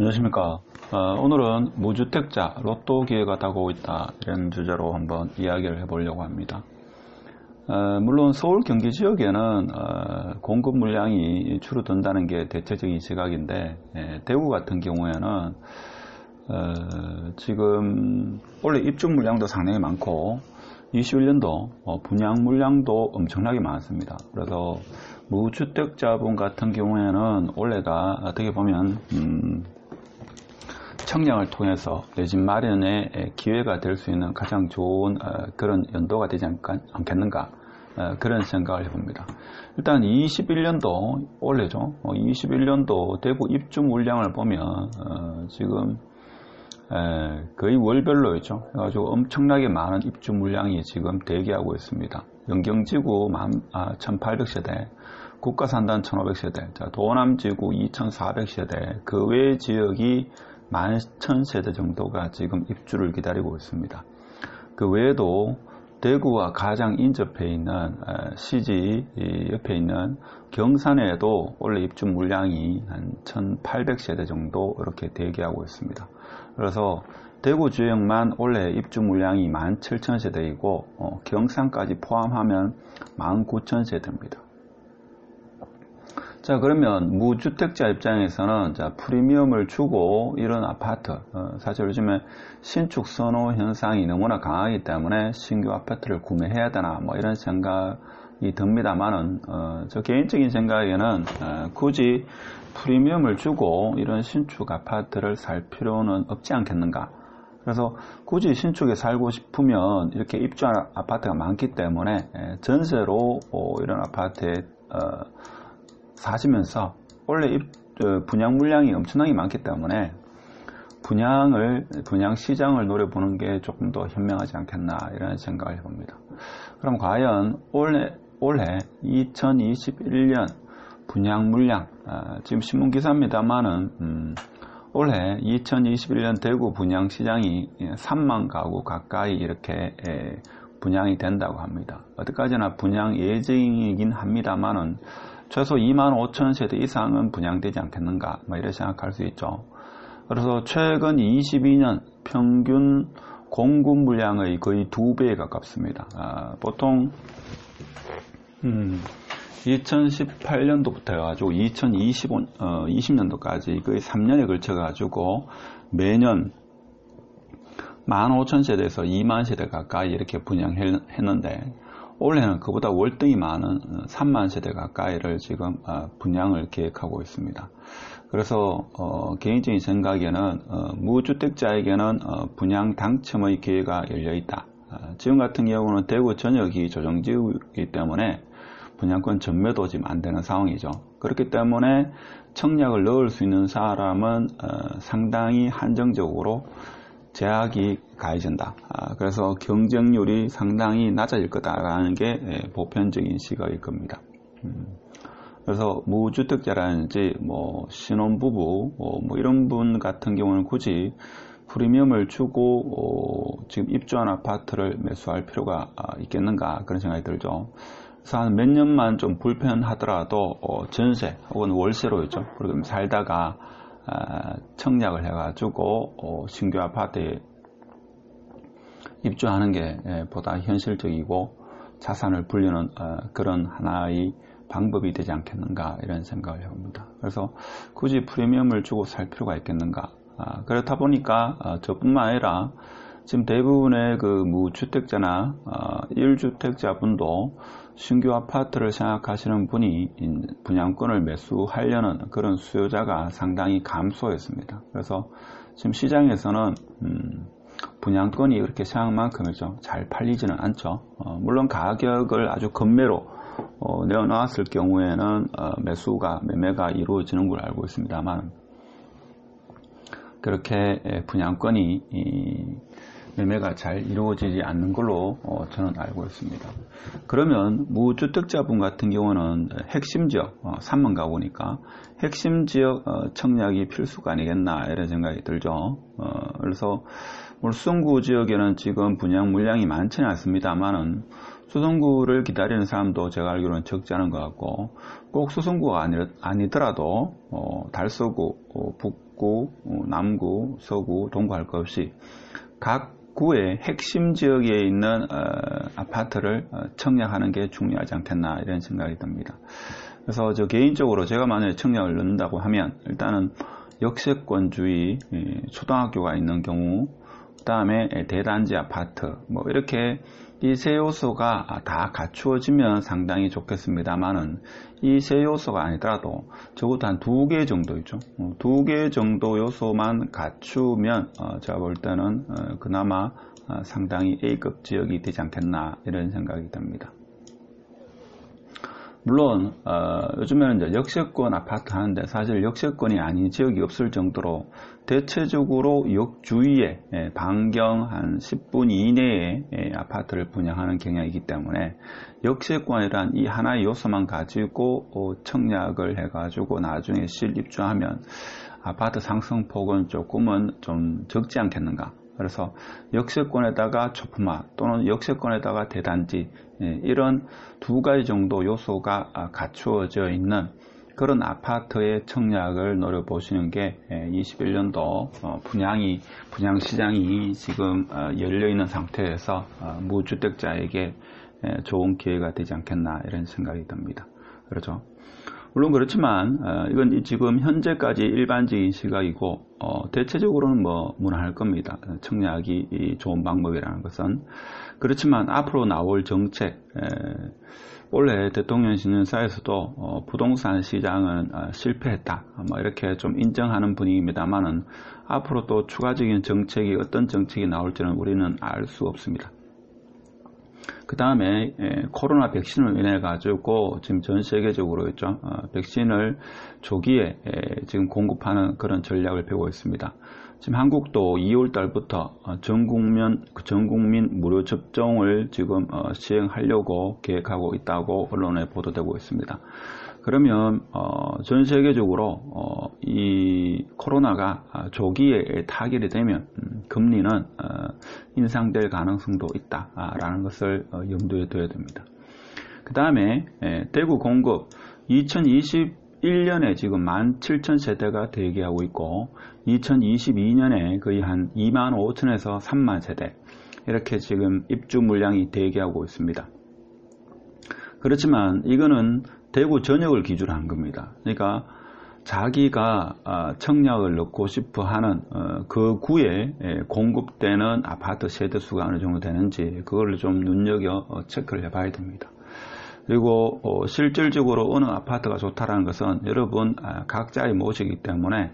안녕하십니까. 오늘은 무주택자 로또 기회가 다가오고 있다, 이런 주제로 한번 이야기를 해보려고 합니다. 물론 서울 경기 지역에는 공급 물량이 줄어든다는 게 대체적인 시각인데, 대구 같은 경우에는 지금 원래 입주 물량도 상당히 많고 21년도 분양 물량도 엄청나게 많습니다. 그래서 무주택자분 같은 경우에는 올해가 어떻게 보면 청약을 통해서 내 집 마련의 기회가 될 수 있는 가장 좋은 그런 연도가 되지 않겠는가, 그런 생각을 해봅니다. 일단 21년도 올해죠. 21년도 대구 입주 물량을 보면 지금 거의 월별로 있죠. 그래가지고 엄청나게 많은 입주 물량이 지금 대기하고 있습니다. 영경지구 1800세대, 국가산단 1500세대, 도남지구 2400세대, 그 외 지역이 11,000세대 정도가 지금 입주를 기다리고 있습니다. 그 외에도 대구와 가장 인접해 있는 CG 옆에 있는 경산에도 원래 입주 물량이 한 1,800세대 정도 이렇게 대기하고 있습니다. 그래서 대구 지역만 원래 입주 물량이 17,000세대이고 경산까지 포함하면 19,000세대입니다. 자, 그러면 무주택자 입장에서는 프리미엄을 주고 이런 아파트, 사실 요즘에 신축 선호 현상이 너무나 강하기 때문에 신규 아파트를 구매해야 되나 뭐 이런 생각이 듭니다만은 저 개인적인 생각에는 굳이 프리미엄을 주고 이런 신축 아파트를 살 필요는 없지 않겠는가. 그래서 굳이 신축에 살고 싶으면 이렇게 입주한 아파트가 많기 때문에 전세로 이런 아파트에 사시면서 원래 분양 물량이 엄청나게 많기 때문에 분양 시장을 노려보는 게 조금 더 현명하지 않겠나, 이런 생각을 해봅니다. 그럼 과연 올해 2021년 분양 물량, 지금 신문 기사입니다만은 올해 2021년 대구 분양 시장이 3만 가구 가까이 이렇게 분양이 된다고 합니다. 어디까지나 분양 예정이긴 합니다만은 최소 25,000세대 이상은 분양되지 않겠는가, 뭐 이렇게 생각할 수 있죠. 그래서 최근 22년 평균 공급 물량의 거의 2배에 가깝습니다. 보통 2018년도부터 해가지고 2020년도까지 거의 3년에 걸쳐가지고 매년 15,000세대에서 2만 세대 가까이 이렇게 분양했는데, 올해는 그보다 월등히 많은 3만 세대 가까이를 지금 분양을 계획하고 있습니다. 그래서 개인적인 생각에는 무주택자에게는 분양 당첨의 기회가 열려있다. 지금 같은 경우는 대구 전역이 조정지구이기 때문에 분양권 전매도 지금 안 되는 상황이죠. 그렇기 때문에 청약을 넣을 수 있는 사람은 상당히 한정적으로 제약이 가해진다. 그래서 경쟁률이 상당히 낮아질 거다라는 게 보편적인 시각일 겁니다. 그래서 무주택자라든지 뭐 신혼부부 뭐 이런 분 같은 경우는 굳이 프리미엄을 주고 지금 입주한 아파트를 매수할 필요가 있겠는가, 그런 생각이 들죠. 그래서 한 몇 년만 좀 불편하더라도 전세 혹은 월세로 있죠. 그렇게 살다가 청약을 해가지고 신규 아파트에 입주하는 게 보다 현실적이고 자산을 불리는 그런 하나의 방법이 되지 않겠는가, 이런 생각을 해봅니다. 그래서 굳이 프리미엄을 주고 살 필요가 있겠는가. 그렇다 보니까 저뿐만 아니라 지금 대부분의 그 무주택자나 1주택자분도 신규 아파트를 생각하시는 분이 분양권을 매수하려는 그런 수요자가 상당히 감소했습니다. 그래서 지금 시장에서는 분양권이 그렇게 생각만큼이죠, 잘 팔리지는 않죠. 물론 가격을 아주 급매로 내어놨을 경우에는 매매가 이루어지는 걸 알고 있습니다만, 그렇게 분양권이 매매가 잘 이루어지지 않는 걸로 저는 알고 있습니다. 그러면 무주택자분 같은 경우는 핵심 지역, 3만 가구니까 핵심 지역 청약이 필수가 아니겠나, 이런 생각이 들죠. 그래서 물성구 지역에는 지금 분양 물량이 많지는 않습니다만은 수성구를 기다리는 사람도 제가 알기로는 적지 않은 것 같고, 꼭 수성구가 아니더라도 달서구, 북구, 남구, 서구, 동구 할 것 없이 각 구의 핵심 지역에 있는 아파트를 청약하는 게 중요하지 않겠나 이런 생각이 듭니다. 그래서 저 개인적으로 제가 만약에 청약을 넣는다고 하면 일단은 역세권주의 초등학교가 있는 경우, 그 다음에 대단지 아파트, 뭐 이렇게 이 세 요소가 다 갖추어지면 상당히 좋겠습니다만은 이 세 요소가 아니더라도 적어도 한 2개 정도 있죠. 2개 정도 요소만 갖추면 제가 볼 때는 그나마 상당히 A급 지역이 되지 않겠나 이런 생각이 듭니다. 물론 요즘에는 이제 역세권 아파트 하는데 사실 역세권이 아닌 지역이 없을 정도로 대체적으로 역 주위에 반경 한 10분 이내에 아파트를 분양하는 경향이기 때문에 역세권이란 이 하나의 요소만 가지고 청약을 해가지고 나중에 실입주하면 아파트 상승폭은 조금은 좀 적지 않겠는가. 그래서 역세권에다가 초품화 또는 역세권에다가 대단지 이런 2가지 정도 요소가 갖추어져 있는 그런 아파트의 청약을 노려보시는 게 21년도 분양시장이 지금 열려있는 상태에서 무주택자에게 좋은 기회가 되지 않겠나 이런 생각이 듭니다. 그렇죠? 물론 그렇지만 이건 지금 현재까지 일반적인 시각이고 대체적으로는 뭐 무난할 겁니다. 청약이 좋은 방법이라는 것은. 그렇지만 앞으로 나올 정책, 원래 대통령 신년사에서도 부동산 시장은 실패했다 뭐 이렇게 좀 인정하는 분위기입니다만은 앞으로 또 추가적인 정책이 어떤 정책이 나올지는 우리는 알 수 없습니다. 그 다음에 코로나 백신을 인해 가지고 지금 전 세계적으로 있죠. 백신을 조기에 지금 공급하는 그런 전략을 펴고 있습니다. 지금 한국도 2월 달부터 전 국민 무료 접종을 지금 시행하려고 계획하고 있다고 언론에 보도되고 있습니다. 그러면 전 세계적으로 이 코로나가 조기에 타결이 되면 금리는 인상될 가능성도 있다라는 것을 염두에 둬야 됩니다. 그 다음에 대구 공급 2021년에 지금 17,000세대가 대기하고 있고 2022년에 거의 한 25,000에서 3만 세대 이렇게 지금 입주 물량이 대기하고 있습니다. 그렇지만 이거는 대구 전역을 기준으로 한 겁니다. 그러니까 자기가 청약을 넣고 싶어 하는 그 구에 공급되는 아파트 세대수가 어느 정도 되는지 그걸 좀 눈여겨 체크를 해봐야 됩니다. 그리고 실질적으로 어느 아파트가 좋다라는 것은 여러분 각자의 몫이기 때문에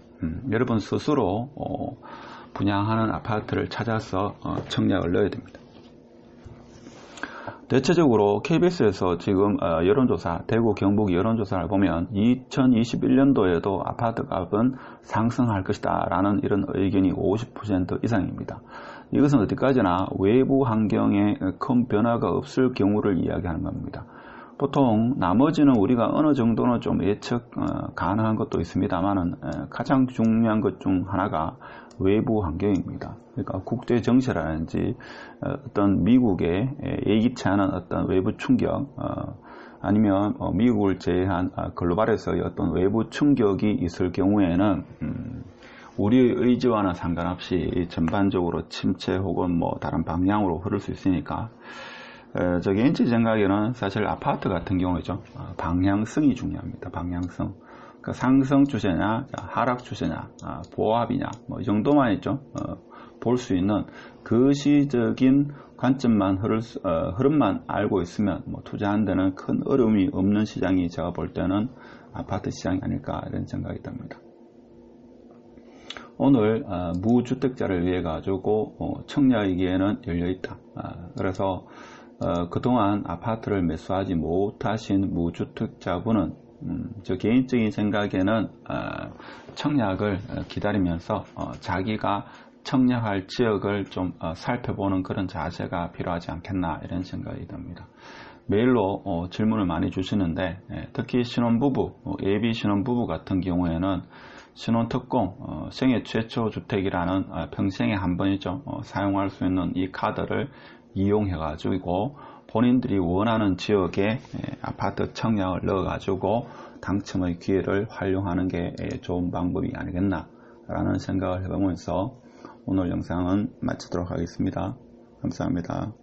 여러분 스스로 분양하는 아파트를 찾아서 청약을 넣어야 됩니다. 대체적으로 KBS에서 지금 여론조사, 대구 경북 여론조사를 보면 2021년도에도 아파트 값은 상승할 것이다 라는 이런 의견이 50% 이상입니다. 이것은 어디까지나 외부 환경에 큰 변화가 없을 경우를 이야기하는 겁니다. 보통 나머지는 우리가 어느 정도는 좀 예측 가능한 것도 있습니다만은 가장 중요한 것 중 하나가 외부 환경입니다. 그러니까 국제 정세라든지 어떤 미국의 예기치 않은 어떤 외부 충격 아니면 미국을 제외한 글로벌에서의 어떤 외부 충격이 있을 경우에는 우리의 의지와는 상관없이 전반적으로 침체 혹은 뭐 다른 방향으로 흐를 수 있으니까 저 개인적인 생각에는 사실 아파트 같은 경우죠. 방향성이 중요합니다. 방향성. 그러니까 상승 추세냐, 하락 추세냐, 보합이냐, 뭐 이 정도만 있죠. 볼 수 있는 그 시적인 관점만 흐름만 알고 있으면 뭐 투자하는 데는 큰 어려움이 없는 시장이 제가 볼 때는 아파트 시장이 아닐까 이런 생각이 듭니다. 오늘 무주택자를 위해 가지고 청약이기에는 열려 있다. 그래서 그동안 아파트를 매수하지 못하신 무주택자분은 저 개인적인 생각에는 청약을 기다리면서 자기가 청약할 지역을 좀 살펴보는 그런 자세가 필요하지 않겠나 이런 생각이 듭니다. 메일로 질문을 많이 주시는데 특히 신혼부부, 예비 신혼부부 같은 경우에는 신혼특공, 생애 최초 주택이라는 평생에 한 번이죠. 사용할 수 있는 이 카드를 이용해가지고 본인들이 원하는 지역에 아파트 청약을 넣어가지고 당첨의 기회를 활용하는 게 좋은 방법이 아니겠나 라는 생각을 해보면서 오늘 영상은 마치도록 하겠습니다. 감사합니다.